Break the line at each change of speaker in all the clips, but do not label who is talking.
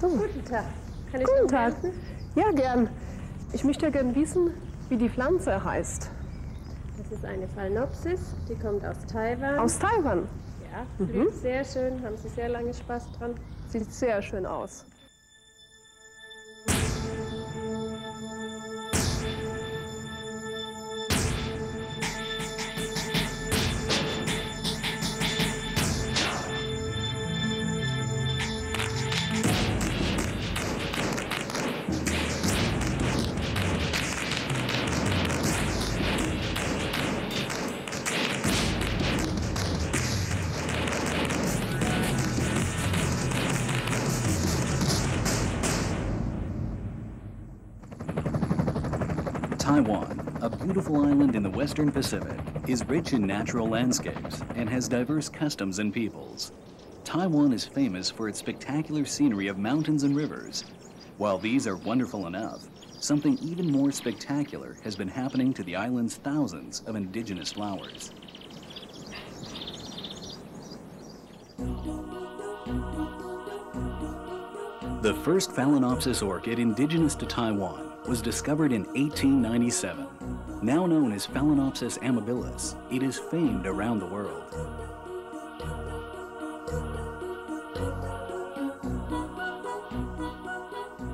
Guten Tag. Kann ich
Guten
Ihnen
Tag.
helfen?
Ja, gern. Ich möchte gerne wissen, wie die Pflanze heißt.
Das ist eine Phalaenopsis, die kommt aus Taiwan.
Aus Taiwan.
Ja, blüht sehr schön, haben Sie sehr lange Spaß dran.
Sieht sehr schön aus.
Taiwan, a beautiful island in the Western Pacific, is rich in natural landscapes and has diverse customs and peoples. Taiwan is famous for its spectacular scenery of mountains and rivers. While these are wonderful enough, something even more spectacular has been happening to the island's thousands of indigenous flowers. The first Phalaenopsis orchid indigenous to Taiwan was discovered in 1897. Now known as Phalaenopsis amabilis, it is famed around the world.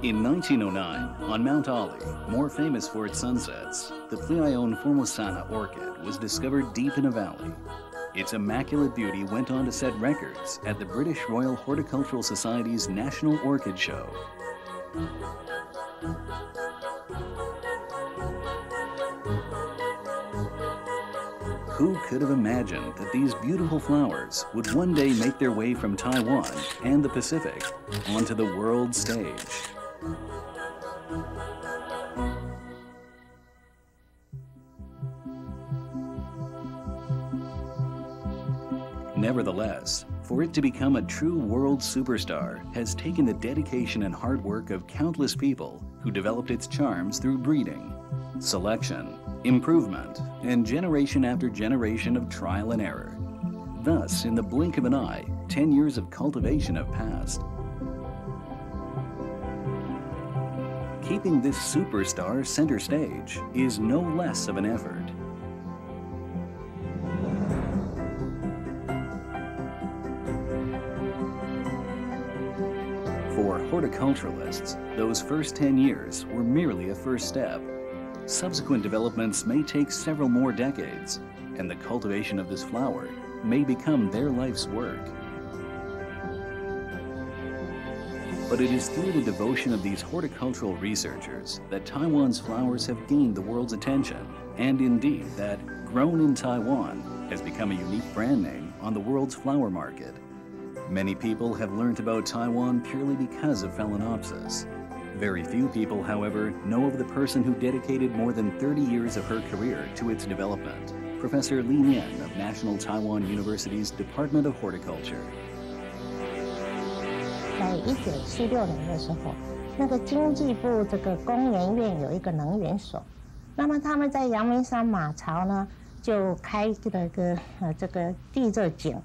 In 1909, on Mount Ali, more famous for its sunsets, the Phalaenopsis formosana orchid was discovered deep in a valley. Its immaculate beauty went on to set records at the British Royal Horticultural Society's National Orchid Show. Who could have imagined that these beautiful flowers would one day make their way from Taiwan and the Pacific onto the world stage? Nevertheless, for it to become a true world superstar has taken the dedication and hard work of countless people who developed its charms through breeding, selection, improvement, and generation after generation of trial and error. Thus, in the blink of an eye, 10 years of cultivation have passed. Keeping this superstar center stage is no less of an effort. For horticulturalists, those first 10 years were merely a first step. Subsequent developments may take several more decades, and the cultivation of this flower may become their life's work. But it is through the devotion of these horticultural researchers that Taiwan's flowers have gained the world's attention, and indeed that Grown in Taiwan has become a unique brand name on the world's flower market. Many people have learned about Taiwan purely because of Phalaenopsis. Very few people, however, know of the person who dedicated more than 30 years of her career to its development, Professor Li Nian of National Taiwan University's Department of Horticulture.
在1976年的时候，那个经济部这个工研院有一个能源所，那么他们在阳明山马槽呢，就开了个这个地热井。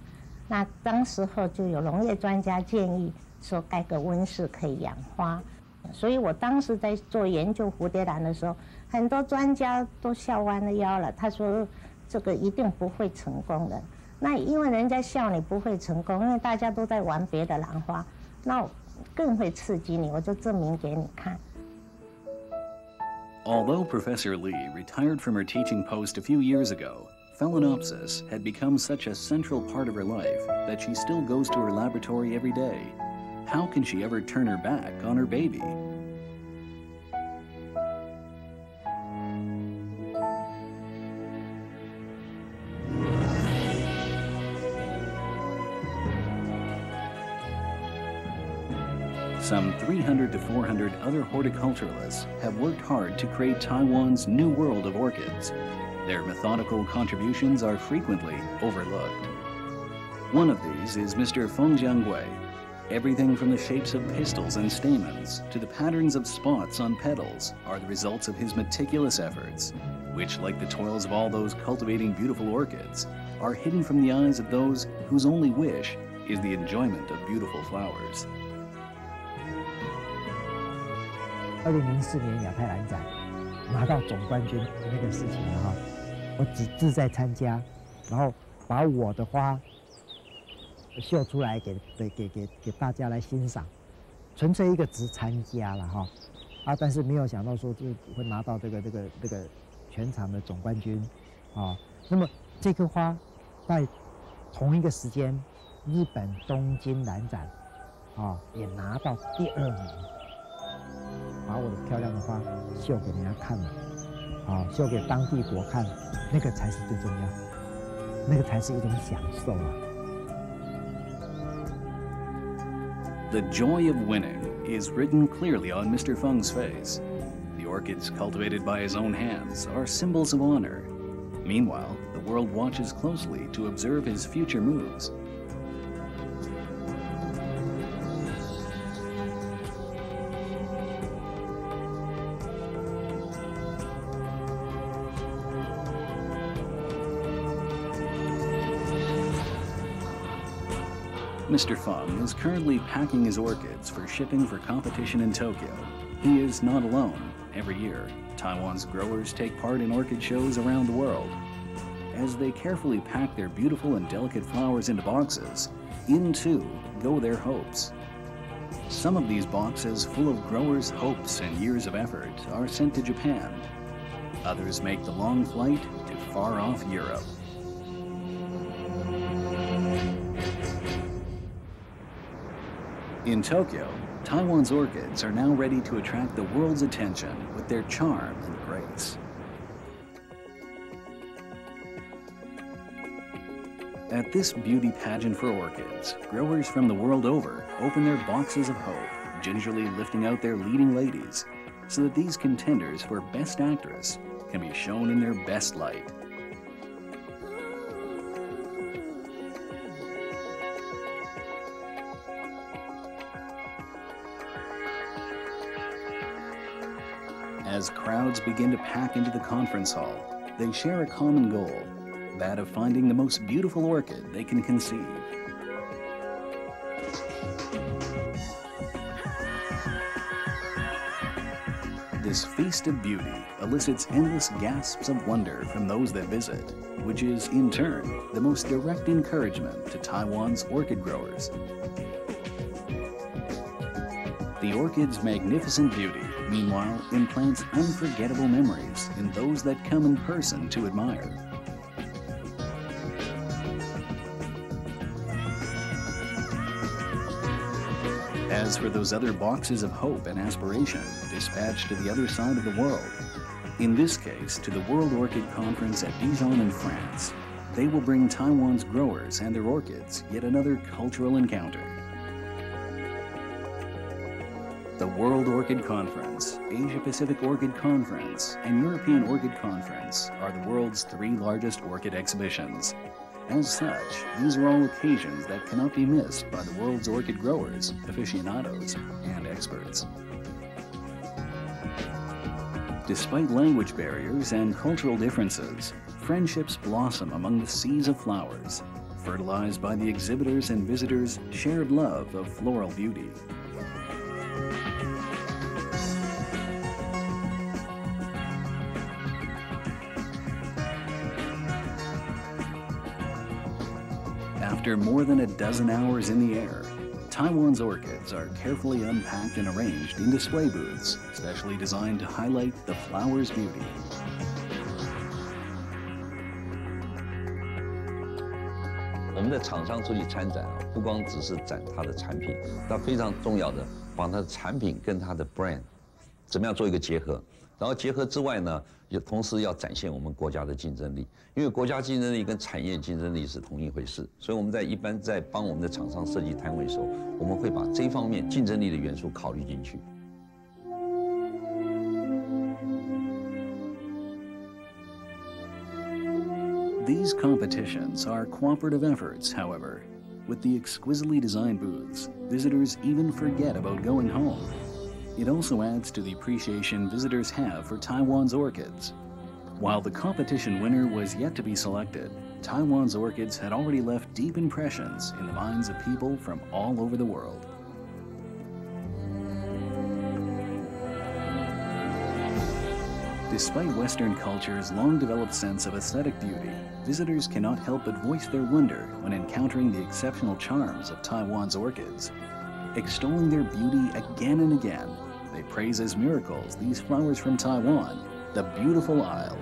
那当时候就有农业专家建议说盖个温室可以养花，所以我当时在做研究蝴蝶兰的时候，很多专家都笑弯了腰了。他说这个一定不会成功的。那因为人家笑你不会成功，因为大家都在玩别的兰花，那更会刺激你，我就证明给你看。
Although Professor Li retired from her teaching post a few years ago, Phalaenopsis had become such a central part of her life that she still goes to her laboratory every day. How can she ever turn her back on her baby? Some 300 to 400 other horticulturalists have worked hard to create Taiwan's new world of orchids. Their methodical contributions are frequently overlooked. One of these is Mr. Feng Jiangwei. Everything from the shapes of pistils and stamens to the patterns of spots on petals are the results of his meticulous efforts, which, like the toils of all those cultivating beautiful orchids, are hidden from the eyes of those whose only wish is the enjoyment of beautiful flowers.
2004年亚太兰展拿到总冠军那个事情哈，我只志在参加，然后把我的花秀出来给大家来欣赏，纯粹一个只参加了哈，但是没有想到说就会拿到这个全场的总冠军啊。那么这棵花在同一个时间，日本东京兰展也拿到第2名，把我的漂亮的花秀给人家看了，秀给当地国看，那个才是最重要，那个才是一种享受啊。
The joy of winning is written clearly on Mr. Feng's face. The orchids cultivated by his own hands are symbols of honor. Meanwhile, the world watches closely to observe his future moves. Mr. Feng is currently packing his orchids for shipping for competition in Tokyo. He is not alone. Every year, Taiwan's growers take part in orchid shows around the world. As they carefully pack their beautiful and delicate flowers into boxes, in too go their hopes. Some of these boxes, full of growers' hopes and years of effort, are sent to Japan. Others make the long flight to far-off Europe. In Tokyo, Taiwan's orchids are now ready to attract the world's attention with their charm and grace. At this beauty pageant for orchids, growers from the world over open their boxes of hope, gingerly lifting out their leading ladies, so that these contenders for Best Actress can be shown in their best light. As crowds begin to pack into the conference hall, they share a common goal, that of finding the most beautiful orchid they can conceive. This feast of beauty elicits endless gasps of wonder from those that visit, which is, in turn, the most direct encouragement to Taiwan's orchid growers. The orchid's magnificent beauty, meanwhile, implants unforgettable memories in those that come in person to admire. As for those other boxes of hope and aspiration dispatched to the other side of the world, in this case to the World Orchid Conference at Dijon in France, they will bring Taiwan's growers and their orchids yet another cultural encounter. The World Orchid Conference, Asia-Pacific Orchid Conference, and European Orchid Conference are the world's 3 largest orchid exhibitions. As such, these are all occasions that cannot be missed by the world's orchid growers, aficionados, and experts. Despite language barriers and cultural differences, friendships blossom among the seas of flowers, fertilized by the exhibitors' and visitors' shared love of floral beauty. After more than a dozen hours in the air, Taiwan's orchids are carefully unpacked and arranged in display booths, specially designed to highlight the flower's beauty.
我们的厂商出去参展不光只是展它的产品，那非常重要的，把它的产品跟它的 brand 怎么样做一个结合。然后结合之外呢，也同时要展现我们国家的竞争力，因为国家竞争力跟产业竞争力是同一回事。所以我们一般在帮我们的厂商设计摊位的时候，我们会把这一方面竞争力的元素考虑进去。
These competitions are cooperative efforts, however. With the exquisitely designed booths, visitors even forget about going home. It also adds to the appreciation visitors have for Taiwan's orchids. While the competition winner was yet to be selected, Taiwan's orchids had already left deep impressions in the minds of people from all over the world. Despite Western culture's long-developed sense of aesthetic beauty, visitors cannot help but voice their wonder when encountering the exceptional charms of Taiwan's orchids. Extolling their beauty again and again, they praise as miracles these flowers from Taiwan, the beautiful isle.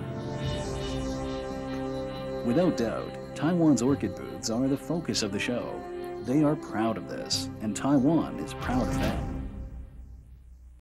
Without doubt, Taiwan's orchid booths are the focus of the show. They are proud of this, and Taiwan is proud of them.